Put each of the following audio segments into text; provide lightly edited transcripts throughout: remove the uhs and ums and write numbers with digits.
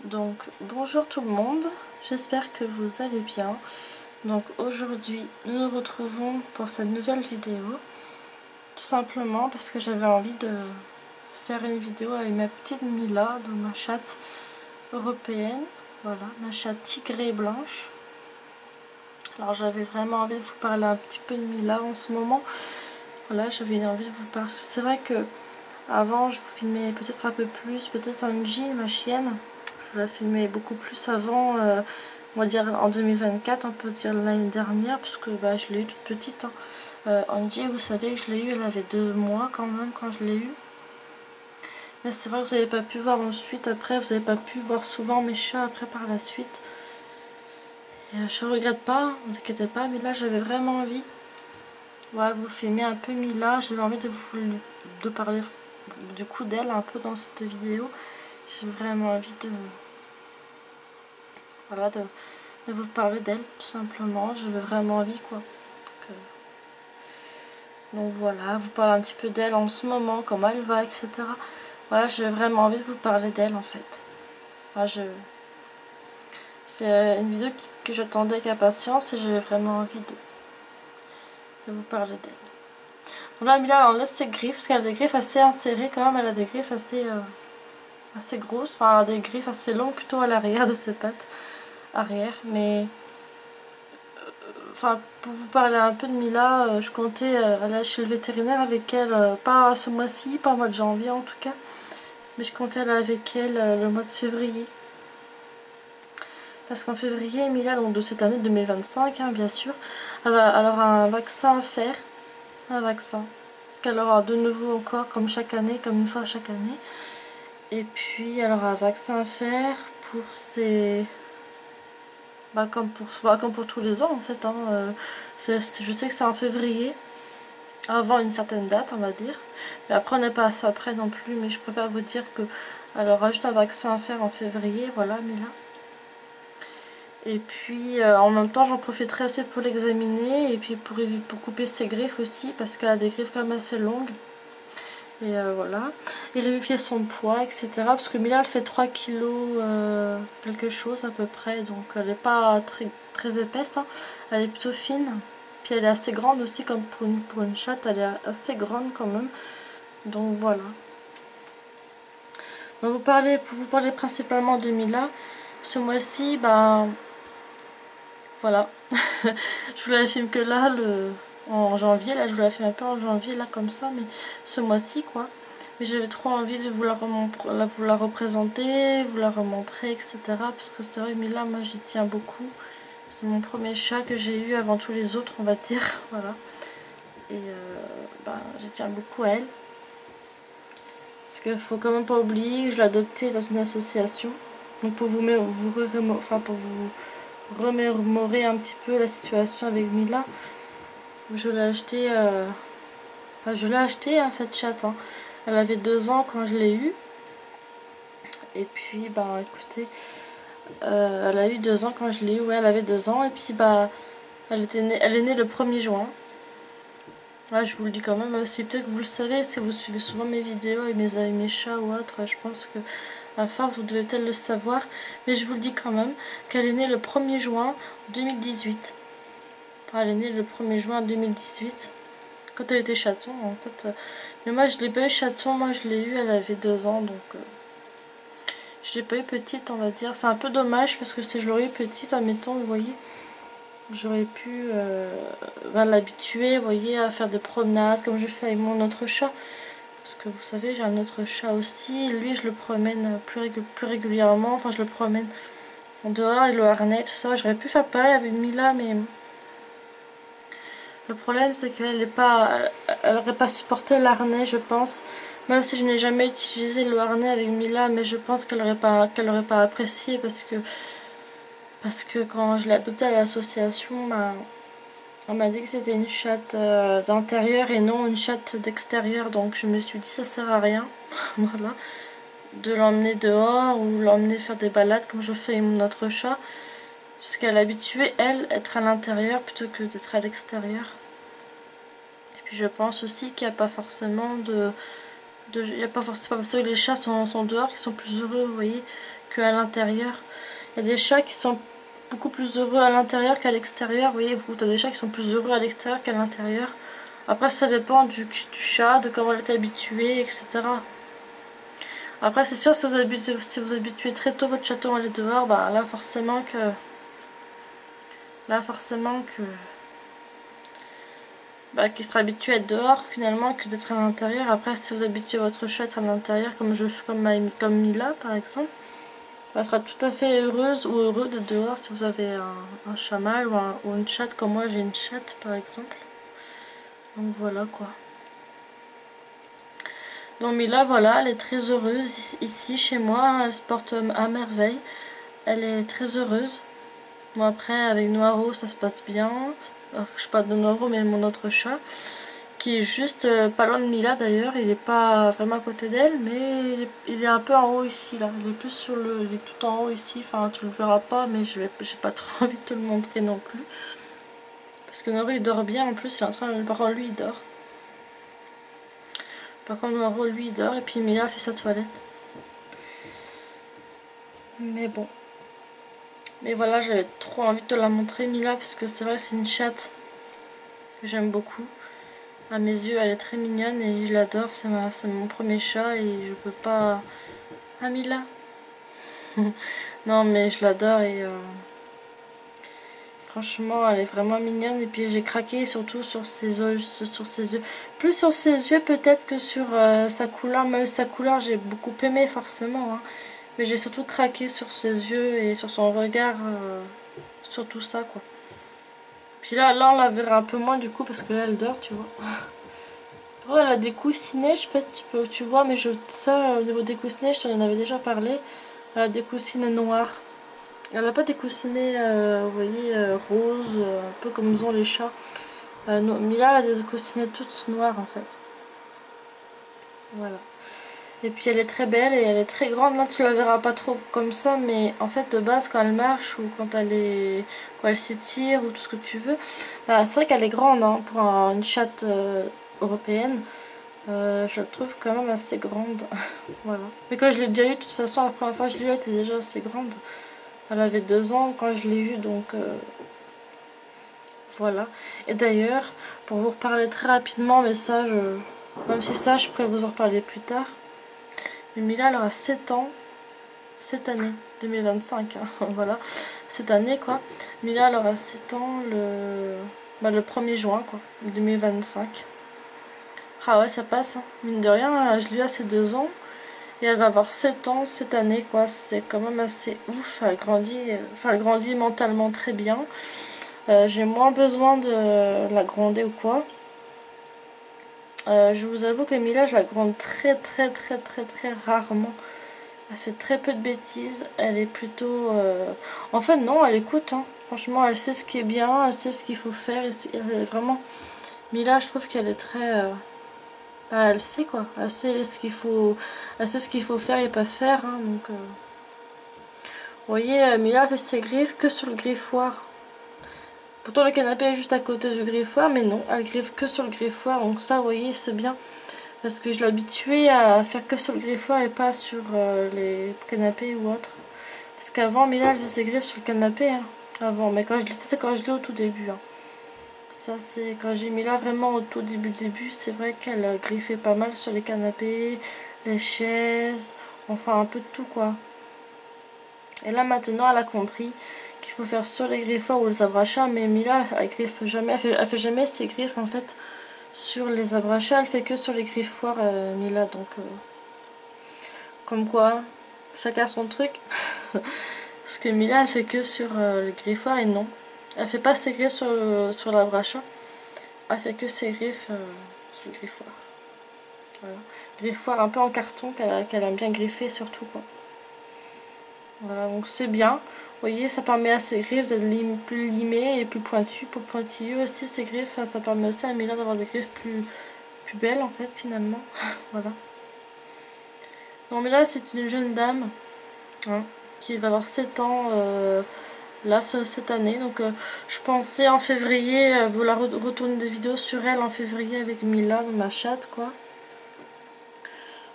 Donc bonjour tout le monde, j'espère que vous allez bien. Donc aujourd'hui nous nous retrouvons pour cette nouvelle vidéo, tout simplement parce que j'avais envie de faire une vidéo avec ma petite Mila, donc ma chatte européenne, voilà, ma chatte tigrée et blanche. Alors j'avais vraiment envie de vous parler un petit peu de Mila en ce moment. Voilà, j'avais envie de vous parler. C'est vrai que avant je vous filmais peut-être un peu plus, peut-être Angie, ma chienne. Je la filmais beaucoup plus avant, on va dire en 2024, on peut dire l'année dernière, parce que je l'ai eu toute petite. Angie, vous savez que je l'ai eu, elle avait 2 mois quand même quand je l'ai eu. Mais c'est vrai que vous n'avez pas pu voir ensuite, après, vous n'avez pas pu voir souvent mes chats après par la suite. Et, je regrette pas, vous inquiétez pas, mais là j'avais vraiment envie. Voilà, vous filmer un peu Mila, j'avais envie de parler du coup d'elle un peu dans cette vidéo. J'ai vraiment envie de... Voilà, de vous parler d'elle tout simplement, j'avais vraiment envie quoi. Donc voilà, vous parler un petit peu d'elle en ce moment, comment elle va, etc. Voilà, j'ai vraiment envie de vous parler d'elle en fait. Voilà, c'est une vidéo que j'attendais avec impatience et j'avais vraiment envie de vous parler d'elle. Donc là, Mila elle enlève ses griffes, parce qu'elle a des griffes assez insérées quand même, elle a des griffes assez grosses, enfin elle a des griffes assez longues plutôt à l'arrière de ses pattes arrière, mais... Enfin, pour vous parler un peu de Mila, je comptais aller chez le vétérinaire avec elle, pas ce mois-ci, pas au mois de janvier en tout cas, mais je comptais aller avec elle le mois de février. Parce qu'en février, Mila, donc de cette année 2025, hein, bien sûr, elle aura un vaccin à faire, un vaccin, qu'elle aura de nouveau encore, comme chaque année, comme une fois chaque année. Et puis, elle aura un vaccin à faire pour ses... comme pour tous les ans en fait, hein. Je sais que c'est en février, avant une certaine date on va dire, mais après on n'est pas à ça près non plus, mais je préfère vous dire que elle aura juste un vaccin à faire en février, voilà Mila. Et puis en même temps j'en profiterai aussi pour l'examiner et puis pour couper ses griffes aussi, parce qu'elle a des griffes quand même assez longues. Et voilà, et vérifier son poids, etc. Parce que Mila elle fait 3 kilos quelque chose à peu près, donc elle n'est pas très épaisse, hein. Elle est plutôt fine. Puis elle est assez grande aussi, comme pour une chatte, elle est assez grande quand même. Donc voilà. Donc pour vous parler principalement de Mila, ce mois-ci, voilà. Je vous la filme que là, en janvier, là je vous la filme un peu en janvier, là comme ça, mais ce mois-ci quoi. Mais j'avais trop envie de vous la représenter, vous la remontrer, etc. Parce que c'est vrai, Mila, moi j'y tiens beaucoup. C'est mon premier chat que j'ai eu avant tous les autres, on va dire. Voilà. Et j'y tiens beaucoup à elle. Parce qu'il faut quand même pas oublier que je l'ai adoptée dans une association. Donc pour vous remémorer un petit peu la situation avec Mila, je l'ai acheté, hein, cette chatte. Hein. Elle avait 2 ans quand je l'ai eue. Et puis, écoutez, elle a eu 2 ans quand je l'ai eue. Ouais, elle avait 2 ans. Et puis, elle est née le 1er juin. Ouais, je vous le dis quand même aussi. Peut-être que vous le savez, si vous suivez souvent mes vidéos et mes chats ou autres. Je pense que à force, vous devez peut-être le savoir. Mais je vous le dis quand même qu'elle est née le 1er juin 2018. Elle est née le 1er juin 2018. Quand elle était chaton en fait. Mais moi je l'ai pas eu chaton, moi je l'ai eu, elle avait 2 ans, donc je l'ai pas eu petite on va dire. C'est un peu dommage parce que si je l'aurais eu petite, admettons, vous voyez, j'aurais pu l'habituer, vous voyez, à faire des promenades comme je fais avec mon autre chat. Parce que vous savez, j'ai un autre chat aussi, lui je le promène plus régulièrement, enfin je le promène en dehors, et le harnais, tout ça. J'aurais pu faire pareil avec Mila, mais... Le problème c'est qu'elle n'aurait pas supporté l'harnais, je pense. Même si je n'ai jamais utilisé le harnais avec Mila, mais je pense qu'elle n'aurait pas apprécié parce que quand je l'ai adoptée à l'association, on m'a dit que c'était une chatte d'intérieur et non une chatte d'extérieur. Donc je me suis dit ça sert à rien, voilà, de l'emmener dehors ou l'emmener faire des balades comme je fais avec mon autre chat, puisqu'elle est habituée, elle, être à l'intérieur plutôt que d'être à l'extérieur. Je pense aussi qu'il n'y a pas forcément il y a pas forcément parce que les chats sont dehors, qui sont plus heureux, vous voyez. qu'à l'intérieur. Il y a des chats qui sont beaucoup plus heureux à l'intérieur qu'à l'extérieur. Vous voyez, vous avez des chats qui sont plus heureux à l'extérieur qu'à l'intérieur. Après, ça dépend du chat, de comment il est habitué, etc. Après, c'est sûr, si vous habituez très tôt votre chaton à aller dehors, bah là, forcément que... Bah, qu'il sera habitué à être dehors finalement que d'être à l'intérieur. Après, si vous habituez votre chat à être à l'intérieur, comme Mila par exemple, elle sera tout à fait heureuse ou heureux d'être dehors si vous avez un chat mâle ou une chatte comme moi j'ai une chatte par exemple. Donc voilà quoi. Donc Mila, voilà, elle est très heureuse ici chez moi, elle se porte à merveille, elle est très heureuse. Bon après avec Noiro ça se passe bien, je parle de Noiro mais mon autre chat, qui est juste pas loin de Mila d'ailleurs, il est pas vraiment à côté d'elle, mais il est un peu en haut ici là, il est plus sur il est tout en haut ici, enfin tu le verras pas mais j'ai pas trop envie de te le montrer non plus. Parce que Noiro il dort bien en plus, il est en train de... Par contre lui il dort. Par contre Noiro lui il dort et puis Mila fait sa toilette. Mais bon. Mais voilà, j'avais trop envie de te la montrer Mila parce que c'est vrai que c'est une chatte que j'aime beaucoup. À mes yeux elle est très mignonne et je l'adore, c'est mon premier chat et je peux pas... Ah Mila. Non mais je l'adore et franchement elle est vraiment mignonne et puis j'ai craqué surtout sur ses yeux, plus sur ses yeux peut-être que sur sa couleur, même sa couleur j'ai beaucoup aimé forcément hein. Mais j'ai surtout craqué sur ses yeux et sur son regard, sur tout ça quoi. Puis là on la verra un peu moins du coup parce que là elle dort tu vois. Oh, elle a des coussinets, je sais pas si tu vois mais ça au niveau des coussinets je t'en avais déjà parlé. Elle a des coussinets noirs. Elle n'a pas des coussinets, vous voyez, roses, un peu comme ils ont les chats. Mila a des coussinets toutes noires en fait. Voilà. Et puis elle est très belle et elle est très grande. Là tu la verras pas trop comme ça, mais en fait de base quand elle marche ou quand elle s'étire ou tout ce que tu veux, bah, c'est vrai qu'elle est grande hein, pour une chatte européenne. Je la trouve quand même assez grande. Voilà. Mais quand je l'ai déjà eu, de toute façon, la première fois que je l'ai eu, elle était déjà assez grande. Elle avait 2 ans quand je l'ai eu, donc voilà. Et d'ailleurs, pour vous reparler très rapidement, mais ça, même si ça, je pourrais vous en reparler plus tard. Mais Mila, elle aura 7 ans cette année, 2025, hein, voilà. Cette année, quoi. Mila, elle aura 7 ans le 1er juin, quoi, 2025. Ah ouais, ça passe, hein. Mine de rien, je lui ai à ses 2 ans. Et elle va avoir 7 ans cette année, quoi. C'est quand même assez ouf. Elle grandit mentalement très bien. J'ai moins besoin de la gronder ou quoi. Je vous avoue que Mila, je la gronde très rarement. Elle fait très peu de bêtises. Elle est plutôt... En fait, non, elle écoute. Hein. Franchement, elle sait ce qui est bien. Elle sait ce qu'il faut faire. Vraiment... Mila, je trouve qu'elle est très... elle sait quoi. Elle sait ce qu'il faut... Elle sait ce qu'il faut faire et pas faire. Hein, donc... Vous voyez, Mila fait ses griffes que sur le griffoir. Pourtant le canapé est juste à côté du griffoir, mais non, elle griffe que sur le griffoir, donc ça vous voyez c'est bien. Parce que je l'habituais à faire que sur le griffoir et pas sur les canapés ou autre. Parce qu'avant Mila elle faisait ses griffes sur le canapé, hein, avant, mais c'est quand je l'ai au tout début. Hein. Ça c'est quand j'ai mis là vraiment au tout début, c'est vrai qu'elle griffait pas mal sur les canapés, les chaises, enfin un peu de tout quoi. Et là maintenant elle a compris qu'il faut faire sur les griffoirs ou les abrachats, mais Mila elle griffe jamais, elle fait jamais ses griffes en fait sur les abrachats, elle fait que sur les griffoirs Mila, donc comme quoi chacun son truc. Parce que Mila elle fait que sur les griffoirs et non, elle fait pas ses griffes sur l'abrachat, elle fait que ses griffes sur le griffoir. Voilà. Griffoir un peu en carton qu'elle aime bien griffer surtout quoi. Voilà, donc c'est bien. Vous voyez, ça permet à ces griffes d'être plus limées et plus pointilleux aussi. Ces griffes, ça permet aussi à Mila d'avoir des griffes plus belles en fait finalement. Voilà. Non mais là c'est une jeune dame hein, qui va avoir 7 ans là cette année. Donc je pensais en février vouloir retourner des vidéos sur elle en février avec Mila, ma chatte quoi.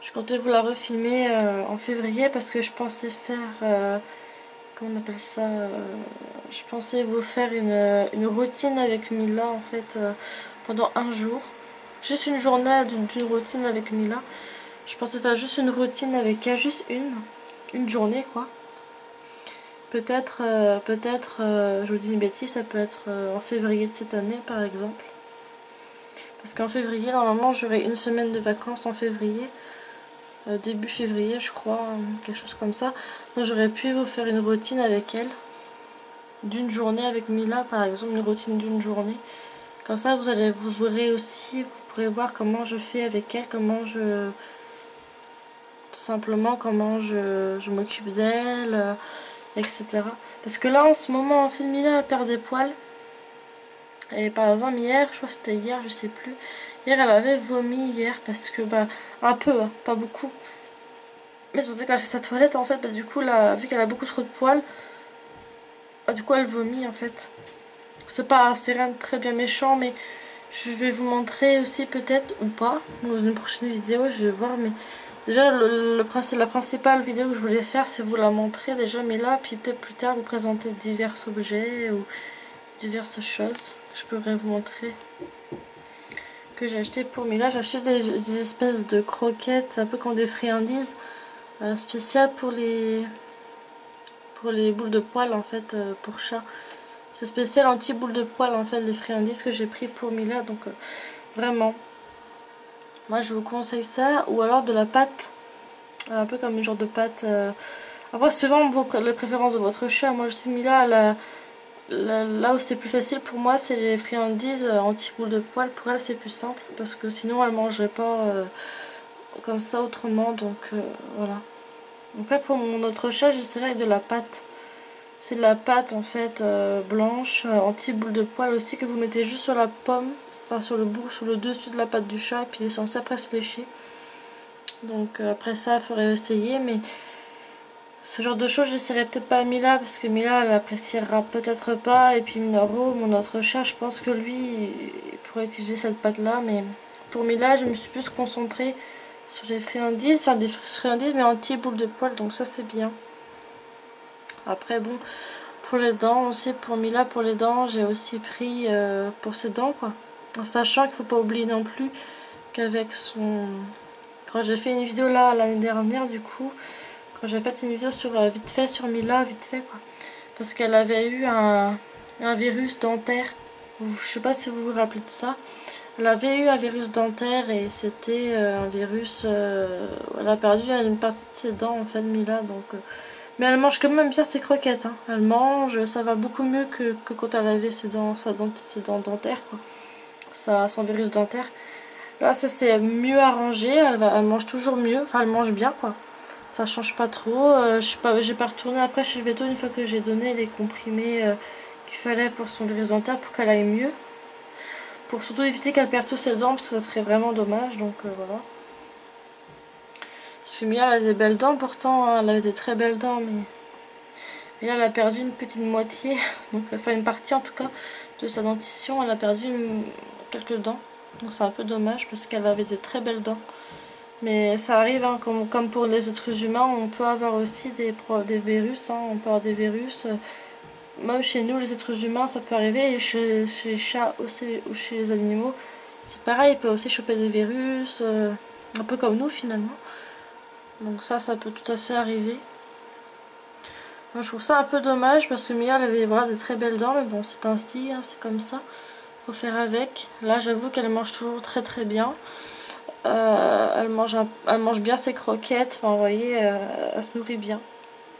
Je comptais vous la refilmer en février parce que je pensais faire, comment on appelle ça, je pensais vous faire une routine avec Mila en fait pendant un jour. Juste une journée d'une routine avec Mila. Je pensais faire juste une routine avec elle, juste une journée quoi. Peut-être, je vous dis une bêtise, ça peut être en février de cette année par exemple. Parce qu'en février, normalement, j'aurai une semaine de vacances en février. Début février, je crois, quelque chose comme ça. Donc j'aurais pu vous faire une routine avec elle. D'une journée avec Mila, par exemple, une routine d'une journée. Comme ça, vous aurez aussi, vous pourrez voir comment je fais avec elle, tout simplement, comment je m'occupe d'elle, etc. Parce que là, en ce moment, en fait, Mila elle perd des poils. Et par exemple, hier, je crois que c'était hier, je sais plus. Hier, elle avait vomi hier parce que, bah, un peu, hein, pas beaucoup. Mais c'est pour ça qu'elle fait sa toilette, en fait, bah, du coup, là, vu qu'elle a beaucoup trop de poils, bah, du coup, elle vomit, en fait. C'est rien de très bien méchant, mais je vais vous montrer aussi, peut-être, ou pas, dans une prochaine vidéo, je vais voir, mais déjà, la principale vidéo que je voulais faire, c'est vous la montrer, déjà, mais là, puis peut-être plus tard, vous présenter divers objets, ou diverses choses. Je pourrais vous montrer que j'ai acheté pour Mila. J'ai acheté des espèces de croquettes, un peu comme des friandises, spéciales pour les boules de poils en fait, pour chat. C'est spécial anti-boules de poils en fait, les friandises que j'ai pris pour Mila. Donc vraiment, moi je vous conseille ça. Ou alors de la pâte, un peu comme une genre de pâte. Après, suivant les préférences de votre chat. Moi je sais Mila, là où c'est plus facile pour moi, c'est les friandises anti-boules de poils. Pour elle, c'est plus simple parce que sinon, elle mangerait pas comme ça autrement. Donc voilà. Après, pour mon autre chat, j'essaierai avec de la pâte. C'est de la pâte en fait blanche, anti-boules de poils aussi, que vous mettez juste sur la pomme, enfin sur le dessus de la pâte du chat, et puis il est censé après se lécher. Donc après ça, il faudrait essayer, mais ce genre de choses, j'essaierai peut-être pas à Mila, parce que Mila, elle appréciera peut-être pas. Et puis Minoro, mon autre chat, je pense que lui, il pourrait utiliser cette pâte-là. Mais pour Mila, je me suis plus concentrée sur les friandises, enfin des friandises, mais anti-boules de poils, donc ça c'est bien. Après, bon, pour les dents aussi, pour Mila, pour les dents, j'ai aussi pris pour ses dents, quoi. En sachant qu'il faut pas oublier non plus qu'avec son... Quand j'ai fait une vidéo là, l'année dernière, du coup... Quand j'ai fait une vidéo sur vite fait sur Mila, vite fait quoi. Parce qu'elle avait eu un virus dentaire. Je sais pas si vous vous rappelez de ça. Elle avait eu un virus dentaire et c'était un virus... elle a perdu une partie de ses dents en fait, Mila. Donc, mais elle mange quand même bien ses croquettes. Hein. Elle mange, ça va beaucoup mieux que quand elle avait ses dents dentaires quoi. Son virus dentaire. Là, ça s'est mieux arrangé. Elle mange toujours mieux. Enfin, elle mange bien quoi. Ça change pas trop. J'ai pas retourné après chez le veto une fois que j'ai donné les comprimés qu'il fallait pour son virus dentaire pour qu'elle aille mieux. Pour surtout éviter qu'elle perde tous ses dents parce que ça serait vraiment dommage. Donc voilà. Parce que Mia, elle a des belles dents pourtant. Hein, elle avait des très belles dents. Mais là, elle a perdu une petite moitié. Donc, enfin, une partie en tout cas de sa dentition. Elle a perdu quelques dents. Donc c'est un peu dommage parce qu'elle avait des très belles dents. Mais ça arrive, hein, comme pour les êtres humains, on peut avoir aussi des virus. Hein, on peut avoir des virus. Même chez nous, les êtres humains, ça peut arriver. Et chez les chats aussi, ou chez les animaux, c'est pareil. Ils peuvent aussi choper des virus. Un peu comme nous finalement. Donc ça peut tout à fait arriver. Moi, je trouve ça un peu dommage parce que Mia, elle avait voilà, des très belles dents. Mais bon, c'est ainsi, hein, c'est comme ça. Faut faire avec. Là, j'avoue qu'elle mange toujours très très bien. Elle mange bien ses croquettes, enfin, vous voyez, elle se nourrit bien.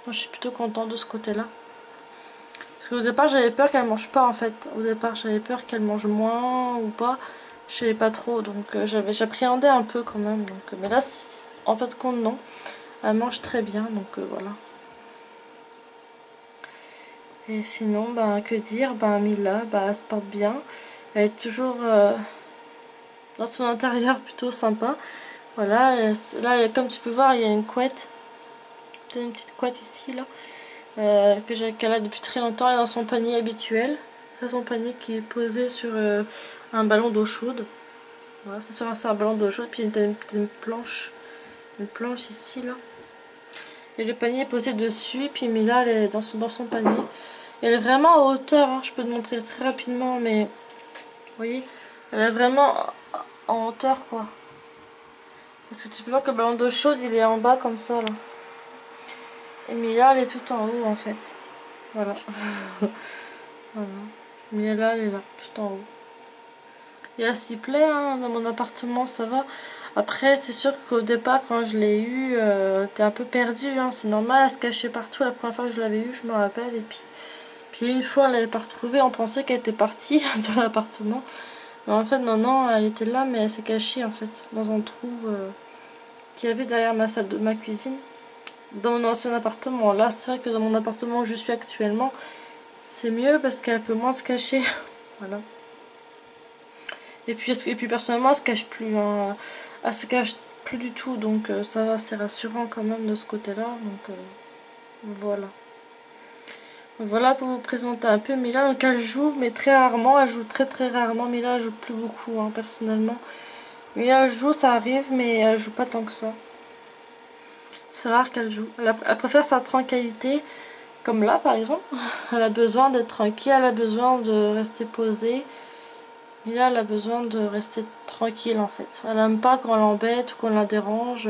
Moi je suis plutôt contente de ce côté-là. Parce qu'au départ j'avais peur qu'elle mange pas en fait. Au départ j'avais peur qu'elle mange moins ou pas. Je savais pas trop, donc j'appréhendais un peu quand même. Donc, mais là, en fait compte non. Elle mange très bien, donc voilà. Et sinon, ben, que dire, ben, Mila, ben, elle se porte bien. Elle est toujours dans son intérieur plutôt sympa. Voilà, là comme tu peux voir, il y a une couette. Une petite couette ici, là. Qu'elle a depuis très longtemps. Elle est dans son panier habituel. C'est son panier qui est posé sur un ballon d'eau chaude. Voilà, c'est un ballon d'eau chaude. Puis il y a une planche une planche ici là. Et le panier est posé dessus. Et puis Mila elle est dans son panier. Elle est vraiment en hauteur, hein. Je peux te montrer très rapidement, mais vous voyez, elle est vraiment en hauteur quoi. Parce que tu peux voir que le ballon d'eau chaude il est en bas comme ça là. Et Mila elle est tout en haut en fait. Voilà. Voilà. Mila elle est là, tout en haut. Et elle s'y plaît, hein, dans mon appartement, ça va. Après, c'est sûr qu'au départ, quand je l'ai eu, t'es un peu perdu, hein, c'est normal, elle se cachait partout. La première fois que je l'avais eu, je me rappelle. Et puis une fois, elle l'avait pas retrouvée, on pensait qu'elle était partie de l'appartement. Mais en fait, non, elle était là, mais elle s'est cachée, en fait, dans un trou qu'il y avait derrière ma cuisine. Dans mon ancien appartement. Là, c'est vrai que dans mon appartement où je suis actuellement, c'est mieux parce qu'elle peut moins se cacher. Voilà. Et puis personnellement, elle se cache plus. Hein. Elle se cache plus du tout, donc ça va, c'est rassurant quand même de ce côté-là. Donc voilà. Voilà pour vous présenter un peu Mila. Donc elle joue, mais très rarement. Elle joue très rarement. Mila elle joue plus beaucoup, hein, personnellement. Mila elle joue, ça arrive, mais elle joue pas tant que ça. C'est rare qu'elle joue. Elle préfère sa tranquillité, comme là par exemple. Elle a besoin d'être tranquille, elle a besoin de rester posée. Mila elle a besoin de rester tranquille en fait. Elle n'aime pas qu'on l'embête ou qu'on la dérange.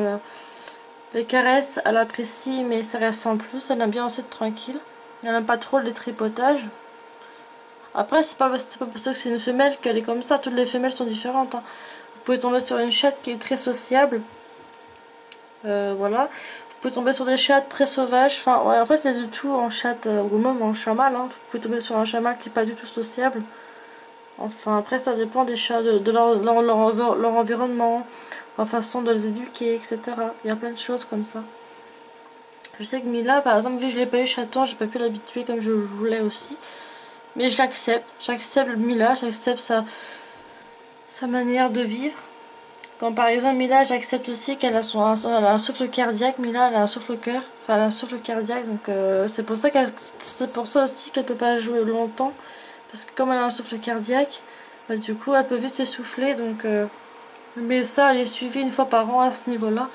Les caresses, elle apprécie, mais ça reste sans plus. Elle aime bien aussi être tranquille. Elle n'aime pas trop les tripotages. Après, c'est pas parce que c'est une femelle qu'elle est comme ça. Toutes les femelles sont différentes. Hein. Vous pouvez tomber sur une chatte qui est très sociable. Voilà. Vous pouvez tomber sur des chattes très sauvages. Enfin, ouais, en fait, il y a de tout en chatte ou même en chamal. Hein. Vous pouvez tomber sur un chamal qui n'est pas du tout sociable. Enfin, après, ça dépend des chats, de leur environnement, leur façon de les éduquer, etc. Il y a plein de choses comme ça. Je sais que Mila, par exemple, vu que je l'ai pas eu chaton, j'ai pas pu l'habituer comme je le voulais aussi. Mais je l'accepte. J'accepte Mila, j'accepte sa manière de vivre. Quand par exemple Mila, j'accepte aussi qu'elle a, elle a un souffle cardiaque. Mila, elle a un souffle cœur. Enfin, elle a un souffle cardiaque. Donc c'est pour ça aussi qu'elle peut pas jouer longtemps. Parce que comme elle a un souffle cardiaque, bah, du coup, elle peut vite s'essouffler. Donc, mais ça, elle est suivie une fois par an à ce niveau-là.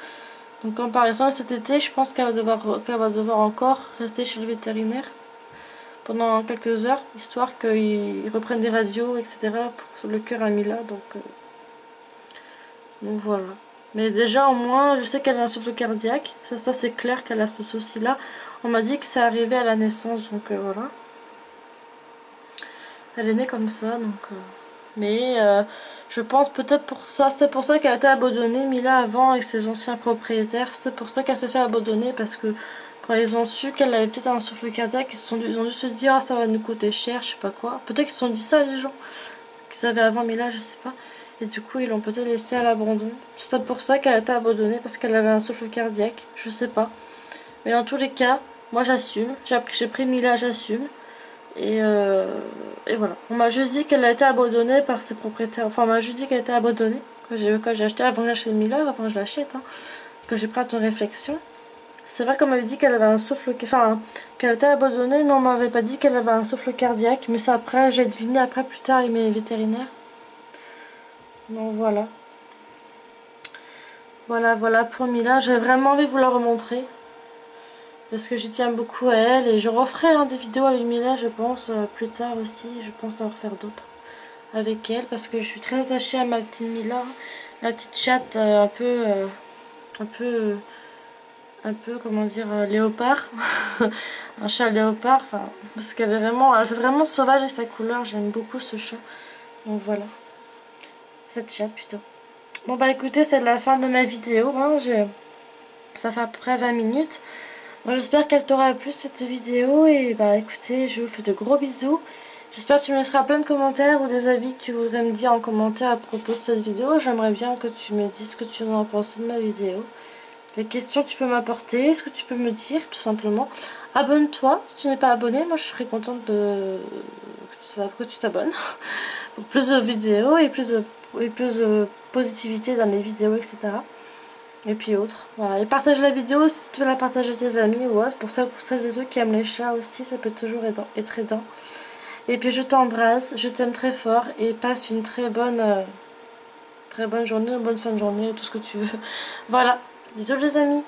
Donc comme par exemple cet été, je pense qu'elle va devoir encore rester chez le vétérinaire pendant quelques heures, histoire qu'ils reprennent des radios, etc. pour le cœur à Mila. Donc voilà. Mais déjà au moins, je sais qu'elle a un souffle cardiaque. Ça c'est clair qu'elle a ce souci-là. On m'a dit que c'est arrivé à la naissance, donc voilà. Elle est née comme ça, donc... Mais je pense peut-être pour ça, c'est pour ça qu'elle a été abandonnée, Mila, avant avec ses anciens propriétaires. C'est pour ça qu'elle se fait abandonner, parce que quand ils ont su qu'elle avait peut-être un souffle cardiaque, ils ont dû se dire ah, ça va nous coûter cher, je sais pas quoi. Peut-être qu'ils se sont dit ça les gens, qu'ils avaient avant Mila, je sais pas. Et du coup ils l'ont peut-être laissée à l'abandon. C'est pour ça qu'elle a été abandonnée, parce qu'elle avait un souffle cardiaque, je sais pas. Mais dans tous les cas, moi j'assume, j'ai pris Mila, j'assume. Et voilà. On m'a juste dit qu'elle a été abandonnée par ses propriétaires. Enfin, on m'a juste dit qu'elle a été abandonnée. Quand j'ai acheté, avant que j'achète Mila, avant que je l'achète, hein, que j'ai pris en réflexion. C'est vrai qu'on m'avait dit qu'elle avait un souffle... Enfin, qu'elle était abandonnée, mais on m'avait pas dit qu'elle avait un souffle cardiaque. Mais ça, après, j'ai deviné après, plus tard, avec mes vétérinaires. Donc voilà. Voilà pour Mila. J'avais vraiment envie de vous la remontrer. Parce que j'y tiens beaucoup à elle et je referai des vidéos avec Mila, je pense, plus tard aussi. Je pense en refaire d'autres avec elle parce que je suis très attachée à ma petite Mila, la petite chatte un peu, comment dire, léopard. Un chat léopard, enfin, parce qu'elle elle fait vraiment sauvage avec sa couleur. J'aime beaucoup ce chat. Donc voilà, cette chatte plutôt. Bon bah écoutez, c'est la fin de ma vidéo. Hein. Ça fait à peu près 20 minutes. J'espère qu'elle t'aura plu cette vidéo et bah écoutez, je vous fais de gros bisous. J'espère que tu me laisseras plein de commentaires ou des avis que tu voudrais me dire en commentaire à propos de cette vidéo. J'aimerais bien que tu me dises ce que tu en penses de ma vidéo. Les questions que tu peux m'apporter, ce que tu peux me dire tout simplement. Abonne-toi si tu n'es pas abonné, moi je serais contente que tu t'abonnes. Pour plus de vidéos et plus de positivité dans les vidéos, etc. Et puis autres, voilà. Et partage la vidéo si tu veux la partager à tes amis ou autre. Pour celles et ceux qui aiment les chats aussi, ça peut toujours être aidant. Et puis je t'embrasse, je t'aime très fort et passe une très bonne journée, une bonne fin de journée, tout ce que tu veux. Voilà, Bisous les amis!